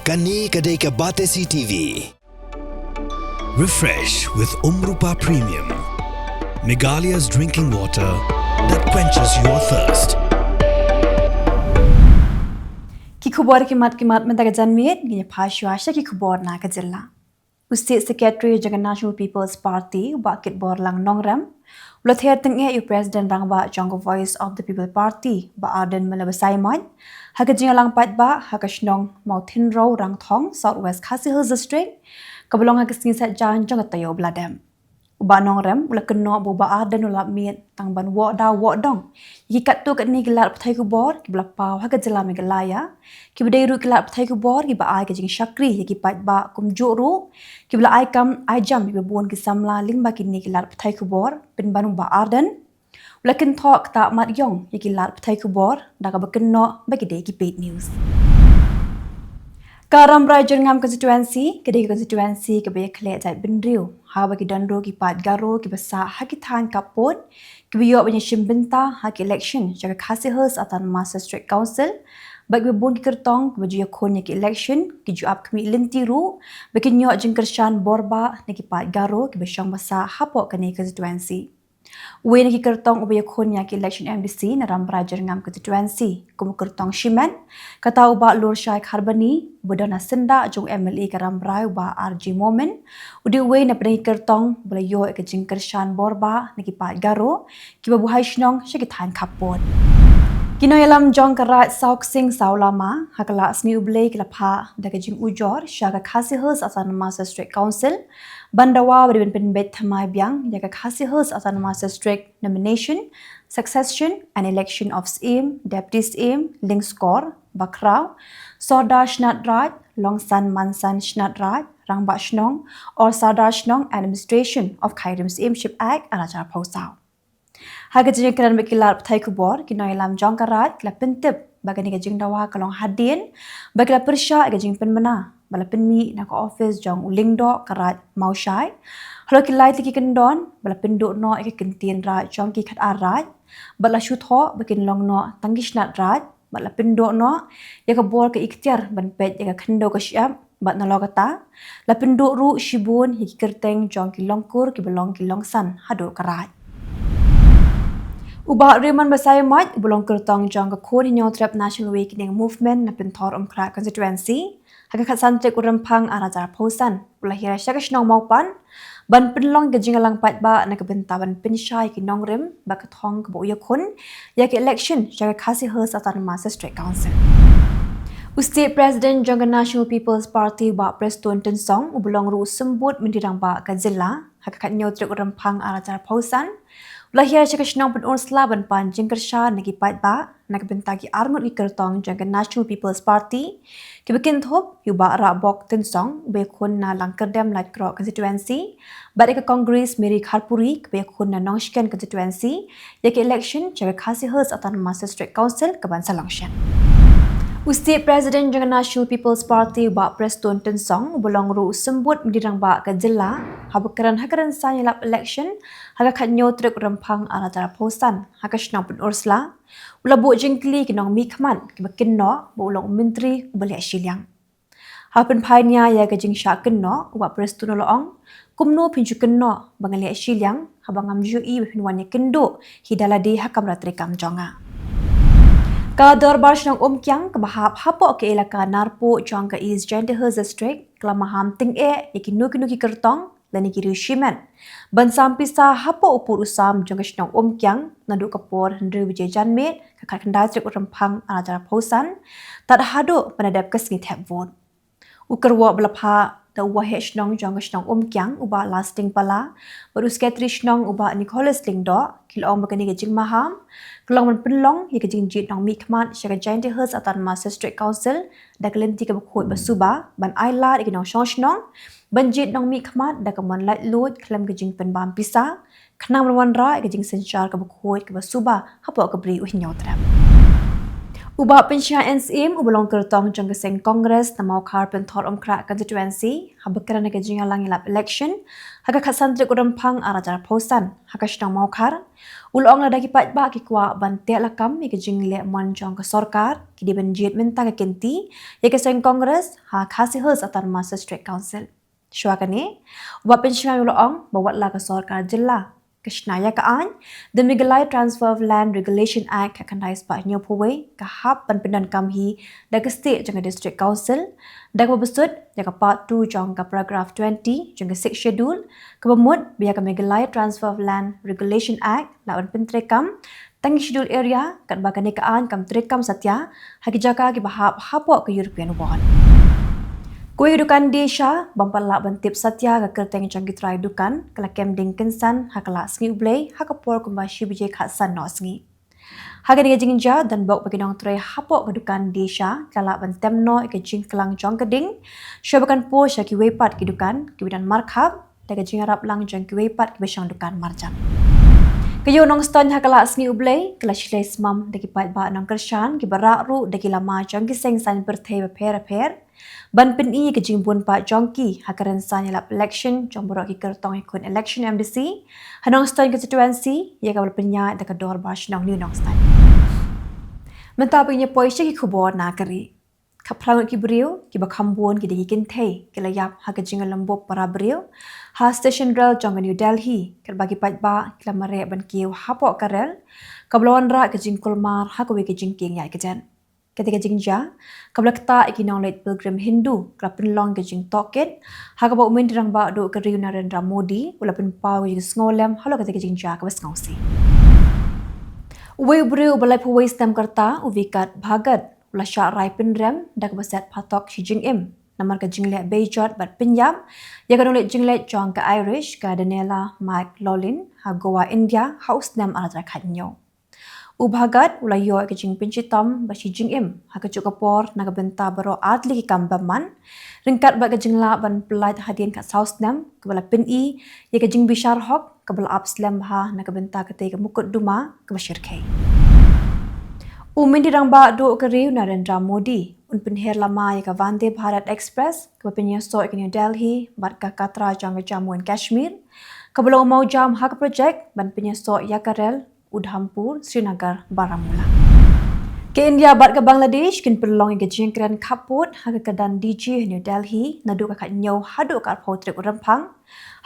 Kani kadai ke Batesi TV. Refresh with Rupa Premium. Meghalaya's drinking water that quenches your thirst. Ki Khubor kimat mendaga janmit gini phashwasha ki Khubor na ka Jylla. State Secretary Jagan National People's Party bakit bor lang nongram. Ulat her tengah yu President rang ba janggo Voice of the People Party ba Arden melabasai man. Haka jingalang pat ba haka shnong mau thin row rang thong Southwest Khasi Hills District. Kabalong haka singsa jan jang tayo bladem. Uba nongram ulat keno bu ba Arden ulap miet tang ban wo da wo dong. Yi kat tu kat ni gelar Pyrthei Khubor ki blapau haka Jylla Meghalaya. Ki bedai ru gelar Pyrthei Khubor ki ba ai ka jing Shakri ki pat ba kum juru. Ki bla ai kam ai jam ki buon ki samla ling ba ki ni gelar Pyrthei Khubor bin banu ba Arden. Ulakin talk tak mat yong ki gelar Pyrthei Khubor da ka bakeno ba ki dei ki paid news. Karam Rajan ngam constituency kedai constituency ke be khle jai binriu ha ba ki danro ki pat garo ki basa ha ki than kapon ki biyo banya shimbinta ha ki election jaga Khasi Hills atan Master District Council bagi bon ki kertong baju ya khon ki election ki ju ap kmi linti ru bagi nyo jingkershan borba ne ki pat garo ki besang basa hapo kani constituency Wen ki kertong ubaya khon ki election MDC na ram Rajan ngam constituency kum kertong shiman kata uba lur syai kharbani bodana senda jong MLA karam rai uba RG moment udi we na pdai kertong belayo ke jingkershan borba ne ki pat garo ki babu haishnong syaki than kapon Kinoyalam jong karat sauk sing saulama hakala asmi ublei kilapha daga jing ujor syaga Khasi Hills asan Master District Council bandawa berben penbet thamai biang jaga Khasi Hills asan Master District nomination succession and election of SIM deputy SIM link score bakrau soda shnat raj longsan mansan shnat raj rangba shnong or sada shnong administration of Khairim SIM ship act anajar posau Haga jing keran bekilar Pyrthei Khubor kinoi lam jong karat la pentip bagani ka jing dawa kalong hadin bagla persya ka jing penmena bala penmi na ka office jong ulingdo karat mau syai halo kilai tiki kendon bala penduk no ka kentin ra jong ki khat arat bala shutho bakin long no tangishnat rat bala penduk no ya ka bor ka ikhtiar ban pet ya ka khendo ka syam bat na logata la penduk ru shibun hi kerteng jong ki longkur ki belong ki longsan hado karat Uba Riman Basai Mat, Bulong Kertong Jong Khor Hinyo Trap National Awakening Movement na Pintor Kra constituency, Hagakat Santek Rymphang Arajar Posan, Ulahira Shakashnong Maupan, Ban Pinlong Gajingalang Patba na Kabintaban Pinshai Kinong Rim, Bakatong Kaboyakun, Yak election Shaka Khasi Hills atan Master District Council. State President Jagan National People's Party ba Preston Tensong ubulong ru sembut mendirang ba ka Jylla, Hagakat Nyotrek Rymphang Arajar Posan, Lahir Shakashnong Penur Slaban Pan Jingkersha Nagipat Ba Nagbintagi Armut Wikertong Jagan National People's Party Kibikin Thop Yuba Rabok Tensong Bekun na Langkerdem Light Crow Constituency Badika Congress Miri Kharpuri Bekun na Nongshken Constituency Yaki election Jaga Khasi Hills atan Master District Council Kabansa Longshan State President Jagan National People's Party ba Preston Tensong bulong ru sembut mendirang ba ka Jylla habakaran hakaran sanyalap election haga khanyo trek Rymphang arajar posan haga shnong pun ursla ulabu jingkli kinong mikman kibakin no bu ulong menteri ubali Kylleng hapen phainya ya ga jing sha kenno wa Preston loong kumno pinju kenno bangali Kylleng habangam ju I pinwanya kendo hidaladi hakam ratrekam jonga Ka dorbar shnong kyang kabahap hapo ke elaka narpo jong ka East Gender Hills District klamaham ting yaki nuki kertong lani kiri shiman ban sampisa hapo upur usam jong ka shnong kyang nadu kapor hendru bijay janmet ka khandai trek Rymphang anajar posan tad hado panadap kasngi thap vote ukarwa blapha the wahe shnong jong ka shnong kyang uba lasting pala baru sketri shnong uba Nicholas lingdo kilong bakani ka jing maham Kelong man penlong hi ka jing jit nong mikmat Shaka Gender Hills atan Master District Council da kelenti ka bakhoi basuba ban aila ikinong shnong ban jit nong mikmat da ka man light load klam ka jing pen bam pisa khnam wan ra ka jing senchar ka bakhoi ka basuba hapo ka bri uhinyotra Uba pensya NCM ubulong kertong jong keseng Congress na mau kar pentor kra constituency habakaran ka jing alang ilap election Haga khasan trik Rymphang arajar posan haga shnang maukar ulong la dagi pat ba ki kwa ban te lakam ki jing le mon jong ka sarkar ki di banjit minta ka kenti ye ke seng congress ha khasi hus atan master state council shwakane wa penshang ulong bawat la ka sarkar Jylla Kishnaya kaan, the Migalai Transfer of Land Regulation Act kakandai spa nyo puwe kahap panpinan kamhi daga state janga district council daga besut jaga part 2 janga paragraph 20 janga 6 schedule kabamut biya ka Migalai Transfer of Land Regulation Act lawan pentrekam tangi schedule area kat bagane kaan kam trekam satya haki jaka ki bahap hapo ke European Union. Kue dukan desha bampala bantip satya ka kerteng jangki trai dukan kala kem dingkensan hakala sngi ublei hakapor kumbashi bije khatsan no sngi. Haga diga jingja dan bok bagi nong trai hapok ke dukan desha kala bantem no ke jing kelang jong keding syabakan po syaki wepat ke dukan ke bidan markhab daga jingarap lang jangki wepat ke besang dukan marjang. Kayo nong ston hakala sngi ublei kala shilai smam dagi pat ba nong kershan ki barak ru dagi lama jangki seng san Pyrthei per ban peni ke jimbun pa jongki hakaran san yalap election jong borok ki kertong ikun election MDC hanong ston constituency ya ka penya da ka dor bash nong ni nong ston menta pinya poisha ki Khubor na kari kaplang ki brio ki bakhambon ki digi kintei ki layap ha ka jingal lambop para brio ha station rail jong New Delhi ker bagi pat ba ki lamare ban ki hapok karel kablawan ra ke jingkul mar ha ko ki jingking ya ke jan ketika jingja kabla kta ikinong late pilgrim Hindu klapin long ke jing toket haga ba umin dirang ba do ke riu Narendra Modi ulapin pau jing ngolem halo ketika jingja ka bas ngausi uwe bru balai puwe stem karta uvikat bhagat ula sha rai pinrem dak baset patok shi jing im namar ka jingle bejot bat pinyam ya kanong late jingle jong ka Irish ka Daniela Mike Lolin ha Goa India house nam ara khanyo Ubhagat ulayo ke jing pincitom basi jing im haka cukapor naga benta baro adli ki kambaman ringkat ba ke jingla ban pelait hadian kat sausnam kebala pin i ye ke jing bishar hok kebala abslam ha naga benta kete ke mukut duma ke basyirkai umin dirang ba do ke riu Narendra Modi un pinher lama ye ka Vande Bharat Express ke pinya so ke New Delhi bat ka Katra jang Jammu and Kashmir kebala mau jam hak project ban pinya so ya karel Udhampur, Srinagar, Baramulla. Ke India bat ke Bangladesh kin perlong ke jingkran kaput haga kedan DJ New Delhi nadu ka nyau hadu ka potrik Rymphang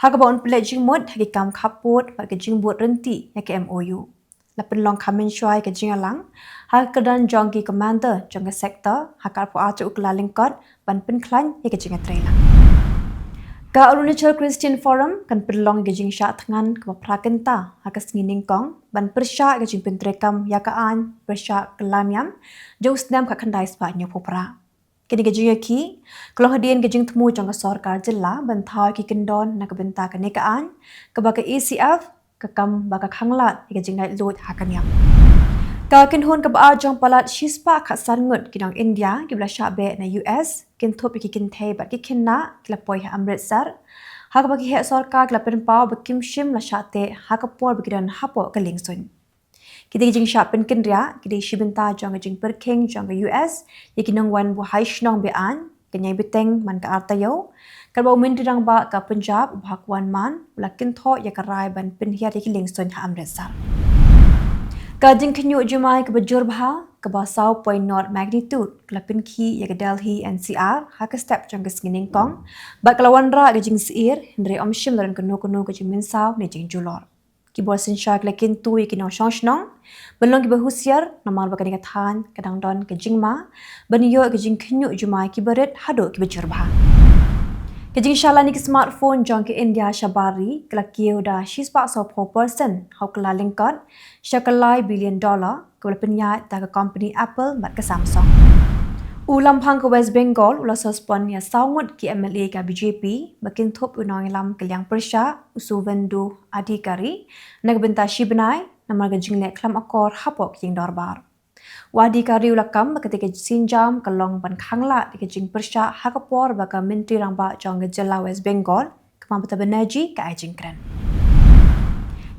haga ba on plek jingmut hagi kam kaput ba ke jingbut renti ya ke MOU. La perlong kamen syai ke jingalang haga kedan jongki commander jongga sektor haga po atu ukla lingkot ban penklan ya ke jingatrela. Ka Arunachal Christian Forum kan perlong ke jing sya tangan ke prakenta hakas ngining kong ban persya ke jing pentrekam yakaan persya kelamiam jauh snam ka kandai spa nyo popra kini ke jing ki kalau hadian ke jing temu jang ka sarkar Jylla ban thau ki kendon na ka benta ka nekaan ke ba ka ACF ke kam ba ka khanglat ke jing nai lot hakanyam ka kin hon ka ba jang palat shispa kha sangut kinang India ki bla sya be na US kin thop ki kin thei ba ki khinna kla poi Amritsar hak ba ki he sarkar kla pen pau ba kim shim la shate hak por ba kidan hapo ka lingsun kidi jing sya pen kin ria kidi shibenta jang jing perking jang US ye kinang wan bu hai shnong be an kenyai biteng man ka artayo kal ba umin dirang ba ka Punjab bhakwan man la kin tho ya ka rai ban pen hiya ki lingsun ha Amritsar Kajing kenyu jumai ke bajur bha ke basau point not magnitude kelapin ki ya ke Delhi NCR ha ke step jang ke skining kong ba kelawan ra ke jing sir ndre om shim laran kono ke jimin saw ne jing julor ki bol sin sha ke kin tu ki no shongnong belong ki bahusiar namal ba ke than kadang don ke jing ma baniyo ke jing kenyu jumai ki baret hado ki bajur bha Kajing shala ni smartphone jong ke India shabari kala kieu da she's part of 4% how kala lingkot shakalai $1 billion kala penya ta ka company Apple mat ka Samsung ulam phang ka West Bengal ula suspend ya saungut ki MLA ka BJP bakin thop unong lam kelyang persya usuvendu adhikari nagbenta shibnai namar ga jingle klam akor hapok jing dorbar Wadi kari ulakam ketika sinjam kelong ban khangla ke jing persya hakapor baka menteri rangba jong Jylla West Bengal kemampuan benaji ka ajing kran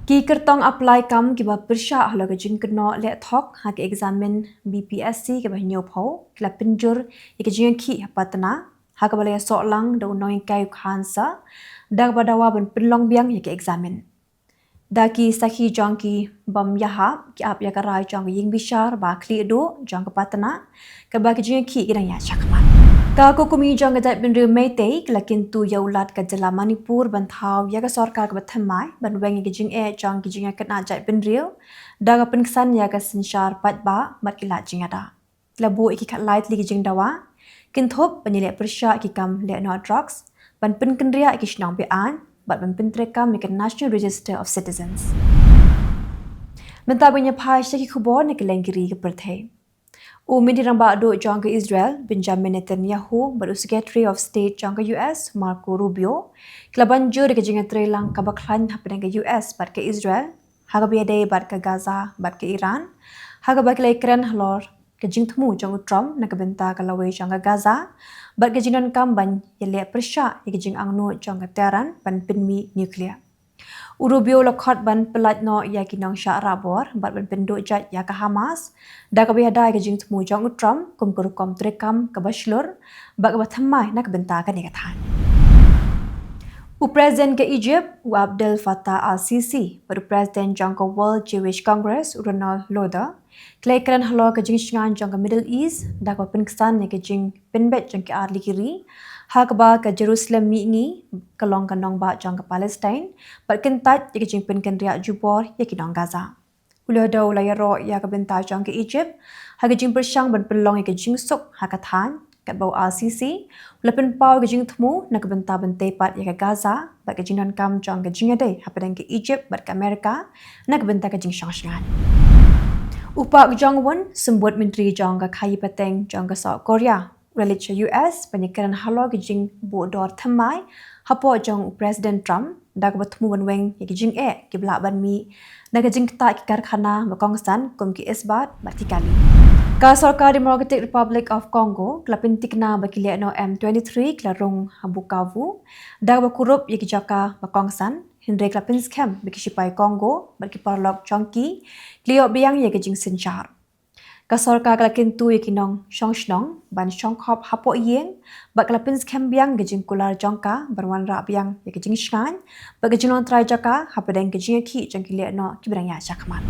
ki kertong apply kam ki ba persya halo ke jing keno le thok ha ke examine BPSC ke ba nyop ho kla pinjur ke jing ki hapatna Hakabalaya solang da unoi kayu khansa da badawa ban penlong biang yake examine. Daki saki jangki bam yaha ki ap yakarai jang ying bishar ba kli do jang patana ka ba ki jing ki gidang ya chakman. Ka ko kumi jang ga bin ru meitei lakin tu yaulat ka Jylla Manipur ban thau ya ka sarkar ka bathamai ban weng ki jing e jang ki jing ka na jai bin riu da ga pensan ya ka sinshar pat ba mat ki la jing ada. Labu iki khat light li ki jing dawa kin thop panile persya ki kam le no drugs ban pen kendria ki shnang bi an bat ban pen trekam ki National Register of Citizens. Menta punya pai syaki Khubor ni Kylleng kiri ke Pyrthei. Umidi ramba do jangka Israel Benjamin Netanyahu baru Secretary of State jangka US Marco Rubio kelaban jur ke jinga trelang kabaklan hapen ke US bat ke Israel haga biade bat ke Gaza bat ke Iran haga bat ke Ukraine halor ke jing temu jang Trump nak benta ke lawe jangka Gaza bat ke jinan kamban yele persya ke jing angno jangka Tehran ban pinmi nuklear. Urubio lokot ban pelat no ya kinang syak rabor bat ban penduk jat ya ke Hamas da ka biada ke jing temu jang Trump kum kerukom trekam ke Bashlur bat ke bathamai nak benta ke nikatan. Presiden ke Egypt Abdel Fattah al-Sisi pada Presiden jangka World Jewish Congress Ronald Lauder kelaikan halor ke jing shingan jangka Middle East da ka penkesan ke jing penbet jangka arli kiri hak ba ke Jerusalem ni kelong kanong ba jangka Palestine bat kentat ke jing penken riak jubor ya kinong Gaza. Ulah da ulaya ro ya ke benta jangka Egypt hak jing persyang ban pelong ke jing sok hakatan kat bau al-Sisi lepen pau ke jing temu nak benta bentai pat ya ke Gaza bat ke jinan kam jang ke jing ade hapadang ke Egypt bat ke Amerika nak benta ke jing shangan. Upak jang won sembut menteri jang ke kai pateng jang ke South Korea relit US penyekaran halo ke jing bodor thamai hapo jang Presiden Trump da ke bertemu ban weng ya ke jing ke belak ban mi nak ke jing ta ke karkhana bakongsan kum ki isbat bat kali. Ka Sarkar Democratic Republic of Congo kelapin tikna bagi no M23 kelarung Bukavu da bakurup ya jaka bakongsan hindre kelapin scam bagi sipai Congo bagi parlok chongki kliok biang ya jing sinchar. Ka Sarkar kelakin tu ya kinong shongshnong ban shongkhop hapo yeng bak kelapin scam biang jing kular jongka berwan ra biang ya jing shan bagi jing trai jaka hapadeng jing ki jangki no kibrang ya chakman.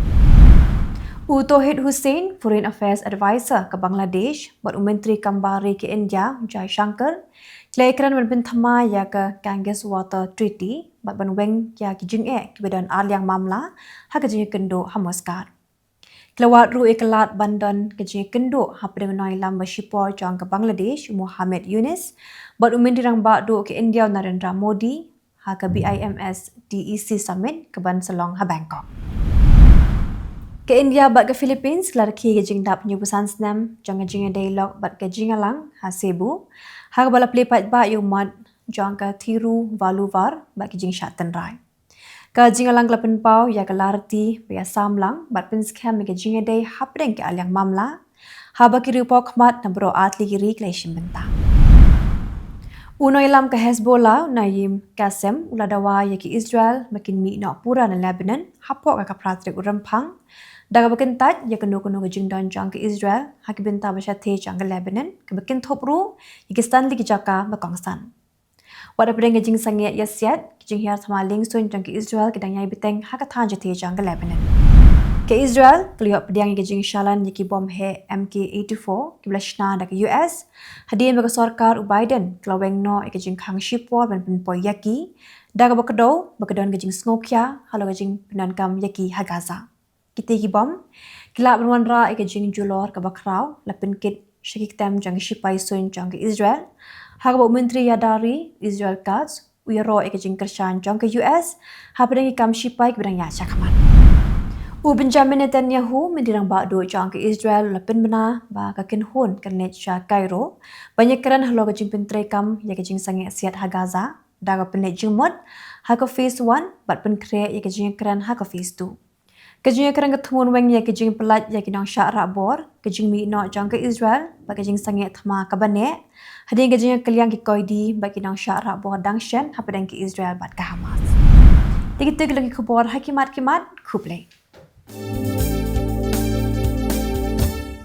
Tauhid Hussein, Foreign Affairs Advisor ke Bangladesh, buat Menteri Kembali ke India, Jai Shankar, kelaikan berbin thama ya ke Ganges Water Treaty, buat banweng ya ke jing ke badan aliang mamla, hak jing kendo hamoskar. Kelawat ru kelat bandan ke jing kendo hap dengan noi lam bersipor jang ke Bangladesh, Muhammad Yunus, buat Menteri rang bak do ke India Narendra Modi, hak ke BIMS DEC Summit ke Ban Selong ha Bangkok. Ke India bat ke Philippines kelarki ke jing dap penyubusan senam jangan jing dialog bat ke jingalang ha Cebu hak bala pelipat ba yumat jang ke Tiru Valuvar bat ke jing Shatan Rai ke jingalang kelapen pau ya ke larti ya samlang bat pen scam ke jing dai hapdeng ke aliang mamla ha ba kiri pok mat na bro atli kiri kleshim benta Unoi lam ke Hezbollah Naim Qasem uladawa ya ke Israel makin mi na pura na Lebanon hapok ka pratrik Rymphang daga bekentat ya keno-keno ke jingdan jang ke Israel hak benta basyate jang ke Lebanon ke beken thopru ya ke Stanley ke jaka bakongsan. Wada pedeng ke jing sanget ya siat ke jing hiar sama lingsun jang ke Israel ke dang yai beteng hak than jate jang ke Lebanon. Ke Israel keliok pedang ke jing shalan ya ke bom he MK84 ke blashna da ke US hadir ke sarkar Biden kelaweng no ke jing khang shipor ban penpoi yaki daga bekedo bekedon ke jing snokya halo ke jing penankam yaki ha Gaza. Kita bom kelak berwan ra ke jing julor ke bakrau lapin kit syakik tem jang shipai sun jang ke Israel hak bau menteri yadari Israel Katz uiro ke jing kershan jang ke US ha pedang kam shipai ke bedang ya chakaman Benjamin Netanyahu mendirang bak do jang ke Israel lapin bena ba ka kin hun kernet sha Cairo banyak keran halo ke jing pentre kam ya ke jing sange siat ha Gaza daga penet jing mod ha ke phase 1 bat pen kre ya ke jing keran ha ke phase 2 Kejing kerang ketemuan weng ya kejing pelat ya kinang syak rabor, kejing mi no jang ke Israel, ba kejing sanget thama ka banek, hadin kejing keliang ki koidi ba kinang syak rabor dangshen hapadang ke Israel bat ka Hamas. Tigitig lagi khubor hakimat kimat kuplay.